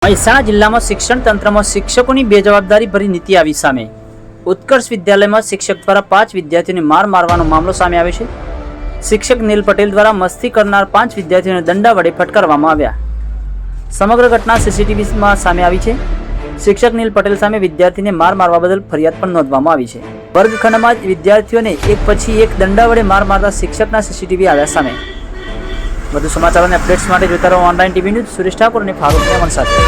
મહેસાણા જિલ્લામાં શિક્ષણ તંત્રમાં શિક્ષકોની બેજવાબદારી ભરી નીતિ આવી સામે. ઉત્કર્ષ વિદ્યાલયમાં શિક્ષક દ્વારા 5 વિદ્યાર્થીઓને માર મારવાનો મામલો સામે આવ્યો છે. શિક્ષક નીલ પટેલ દ્વારા મસ્તી કરનાર 5 વિદ્યાર્થીઓને દંડા વડે ફટકારવામાં આવ્યા. સમગ્ર ઘટના સીસીટીવીમાં સામે આવી છે. શિક્ષક નીલ પટેલ સામે વિદ્યાર્થીને માર મારવા બદલ ફરિયાદ પણ નોંધવામાં આવી છે. વર્ગખંડમાં જ વિદ્યાર્થીઓને એક પછી એક દંડા વડે માર મારતા શિક્ષકના સીસીટીવી આવ્યા સામે. વધુ સમાચાર અને અપડેટ્સ માટે જોતા રહો online TV news. Suresh Thakor અને ફારૂક મેમન સાથે.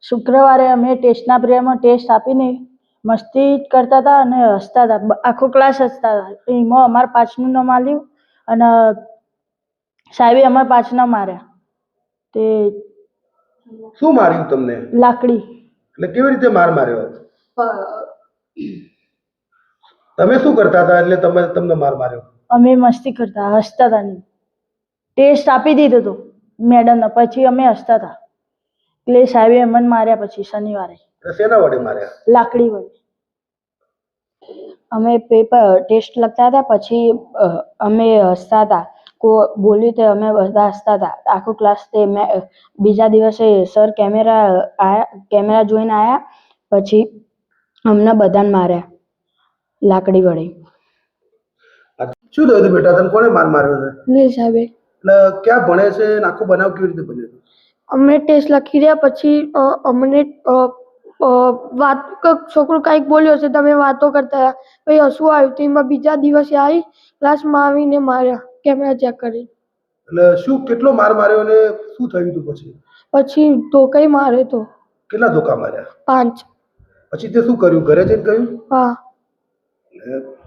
શુક્રવારે અમે ટેસ્ટના પીરિયડમાં ટેસ્ટ આપીને મસ્તી કરતા હતા અને હસતા હતા. આખો ક્લાસ હસતા હતા. એમાં અમારે 5નું નામ આલ્યું અને સાહેબે અમારે 5 માર્યા. તે શું માર્યું તમને? લાકડી. એટલે કેવી રીતે માર માર્યો? તમે શું કરતા હતા એટલે તમને માર માર્યો? અમે મસ્તી કરતા હસતા હતા. નહીં ટેસ્ટ આપી દીધો હતો મેડમને, પછી અમે હસતા હતા એટલે સાહેબે અમને માર્યા. પછી શનિવારે શેના વડે માર્યા? લાકડી વડે. અમે પેપર ટેસ્ટ લખતા હતા, પછી અમે હસતા હતા. બોલ્યું તે અમે બધા હસતા હતા આખો ક્લાસ. તે બીજા દિવસે સર કેમેરા જોઈને આવ્યા, પછી અમને બધાને માર્યા લાકડી વડે. શું થયું બેટા? તને કોણે માર માર્યો છે? નીલ સાહેબે. એટલે ક્યાં ભણે છે? આખો બનાવ કેવી રીતે બન્યો? અમે ટેસ્ટ લખી રહ્યા, પછી અમને વાત છોકરો કંઈક બોલ્યો છે, તમે વાતો કરતા હતા, પછી હસવું આવ્યું. તેમાં બીજા દિવસે આવી ક્લાસમાં આવીને માર્યા કેમેરા ચેક કરી. એટલે શું કેટલો માર માર્યો અને શું થયું તું પછી? પછી ધોકાઈ માર્યો તો. કેટલા ધોકા માર્યા? 5. પછી તે શું કર્યું? ઘરે જઈને કહ્યું? હા.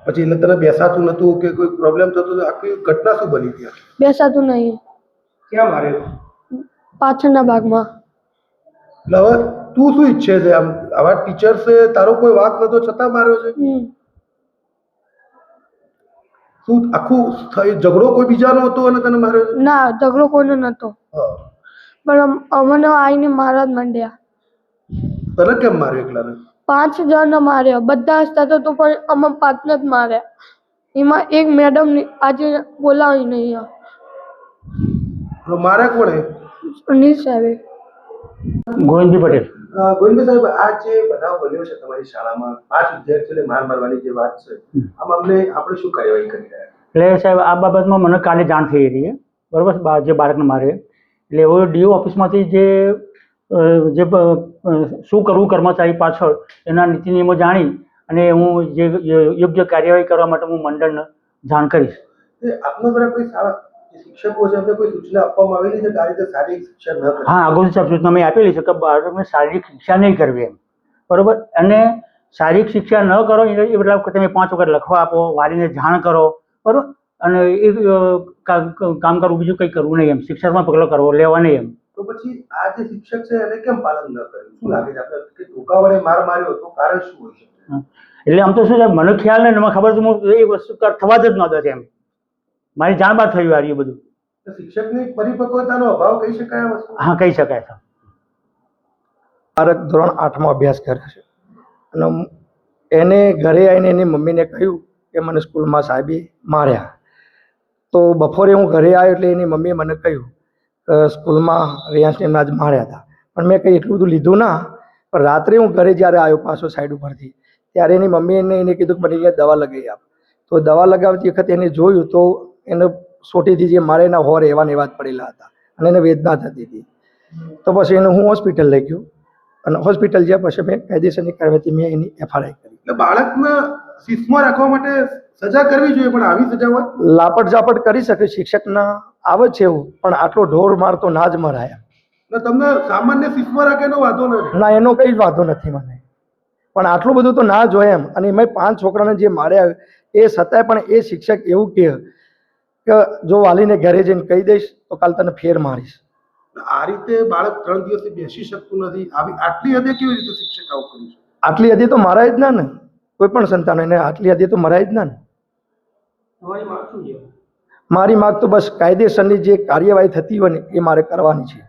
પછી એટલે તને બેસાતું નતું કે કોઈ પ્રોબ્લેમ થતો? આખી ઘટના શું બની ત્યાં? બેસાતું નહીં. ક્યાં માર્યો? પાછળના ભાગમાં. એટલે હવે તું શું ઈચ્છે છે? આમ આવા ટીચર્સે તારો કોઈ વાંક નતો છતાં માર્યો છે? શું આખું ઝઘડો કોઈ બીજાનો હતો અને તને માર્યો છે? ના, ઝઘડો કોઈનો નતો, પણ અમને આવીને મારવા જ માંડ્યા. તને કેમ માર્યો એકલાને? 5 જણ માર્યા. બધા હસતા હતા તો પણ અમે 5ને જ માર્યા. એમાં એક મેડમ આજે બોલાવી નહીં. માર્યા કોણે? નીલ સાહેબે. ગોવિંદજી પટેલ. ગોવિંદ સાહેબ, આ જે બનાવ બન્યો છે તમારી શાળામાં 5 વિદ્યાર્થીઓને માર મારવાની જે વાત છે, આ મામલે આપણે શું કાર્યવાહી કરી રહ્યા? એટલે સાહેબ આ બાબતમાં મને કાલે જાણ થઈ હતી છે, બરાબર, જે બાળકને મારે. એટલે એવો ડીઓ ઓફિસમાંથી જે શું કરવું કર્મચારી પાછળ એના નીતિ નિયમો જાણી અને હું જે યોગ્ય કાર્યવાહી કરવા માટે હું મંડળને જાણ કરીશ. આપના દ્વારા કોઈ શાળા શિક્ષકો છે એમને કોઈ સૂચના આપવામાં આવેલી છે કે આ રીતે શારીરિક શિક્ષા ન કરે? હા, અગાઉથી સાહેબ સૂચના મેં આપેલી છે કે બાળકને શારીરિક શિક્ષા નહીં કરવી એમ, બરાબર. અને શારીરિક શિક્ષા ન કરો એ મતલબ કે તમે 5 વખત લખવા આપો, વાલીને જાણ કરો, બરાબર. અને એ કામ કરવું, બીજું કંઈ કરવું નહીં એમ, શિક્ષાત્મક પગલો કરવો લેવા નહીં એમ. તો પછી આ જે શિક્ષક છે એને કેમ પાલન ન કર્યું? શું લાગે છે આપણે કે ધોકા વડે માર માર્યો તો કારણ શું હોય શકે? એટલે આમ તો શું છે, મને ખ્યાલ નહીં, મને ખબર છે હું એ વસ્તુ થવા જ નહોતો એમ, મારી જાણ બહાર થયું આ બધું. શિક્ષકની પરિપક્વતાનો અભાવ કહી શકાય આ વસ્તુ? હા, કહી શકાય છે. બાળક ધોરણ 8માં અભ્યાસ કરે છે અને એને ઘરે આવીને એની મમ્મીને કહ્યું કે મને સ્કૂલમાં સાહેબે માર્યા. તો બપોરે હું ઘરે આવ્યો એટલે એની મમ્મીએ મને કહ્યું કે સ્કૂલમાં રિયાંશને એમના જ માર્યા હતા. પણ મેં કંઈ એટલું બધું લીધું ના. પણ રાત્રે હું ઘરે જ્યારે આવ્યો પાછો સાઈડ ઉપરથી, ત્યારે એની મમ્મીએ એને કીધું કે મને અહીંયા દવા લગાવી આપ. તો દવા લગાવતી વખતે એને જોયું તો એને સોટીથી જે મારે એના હોર એવા ને એવા જ પડેલા હતા અને એને વેદના થતી હતી. તો પછી એને હું હોસ્પિટલ લઈ ગયો અને હોસ્પિટલ જ્યાં પછી મેં કાયદેસરની કાર્યવાહી મેં એની FRI કરી. એટલે બાળકને શિસ્તમાં રાખવા માટે સજા કરવી જોઈએ, પણ આવી સજા હોય? લાપટ ઝાપટ કરી શકે શિક્ષકના આવે છે એવું, પણ આટલો ઢોર માર તો ના જ મરાય. એટલે તમને સામાન્ય શિસ્તમાં રાખે એનો વાંધો નથી? ના, એનો કંઈ જ વાંધો નથી મને, પણ આટલું બધું તો ના જોઈએ એમ. અને એમાં 5 છોકરાને જે માર્યા એ છતાંય પણ એ શિક્ષક એવું કહે કે જો વાલીને ઘરે જઈને કહી દઈશ તો કાલ તને ફેર મારીશ. આ રીતે બાળક 3 દિવસથી બેસી શકતું નથી, આવી આટલી હદે કેવી રીતે શિક્ષક આવું કર્યું છે? આટલી હદી તો મરાય જ ના ને, કોઈ પણ સંતાન એને આટલી હદી તો મરાય જ ના ને. મારી માંગ તો બસ કાયદેસરની જે કાર્યવાહી થતી હોય ને એ મારે કરવાની છે.